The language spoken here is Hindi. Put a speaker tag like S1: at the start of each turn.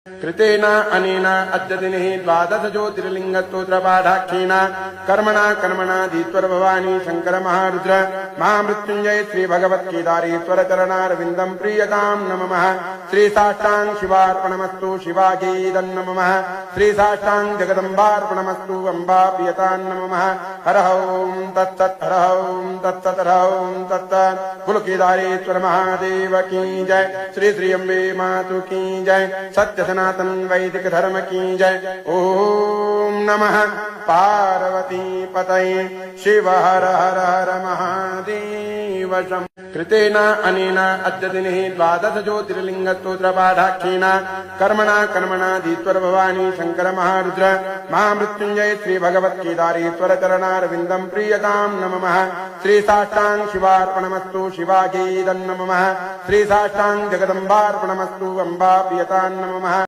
S1: कृतेन अनेन अद्य दिने द्वादश ज्योतिर्लिङ्गस्तोत्रपाठाख्येन कर्मणा धीश्वर भवानी शंकर महारुद्र महामृत्युंजय श्री भगवत्केदारेश्वर चरणारविन्दं प्रीयतां नमः। श्री साष्टांग शिवार्पणमस्तु शिवागीदं नमः। श्री साष्टांग जगदम्बार्पणमस्तु अम्बा प्रियतां नमः। हर ओं तत्सत् हर ओं तत्सत् हर ओं तत्सत्। कुलकेदारेश्वर महादेव की जय। श्री श्री अम्बे मातु की जय। सत्य सनातन वैदिक धर्म की जय। ओम नमः पार्वती पतये शिव हर हर हर महादेव शं। कृतेन अनेन अद्य दिने द्वादश ज्योतिर्लिङ्गस्तोत्रपाठाख्येन कर्मणा धीश्वर भवानी शंकर महारुद्र महामृत्युंजय श्री भगवत्केदारेश्वर चरणारविन्दं प्रीयतां नमः। श्री साष्टांग शिवार्पणमस्तु शिवागीदं नमः। श्री साष्टांग जगदम्बार्पणमस्तु अम्बा प्रियतां नमः।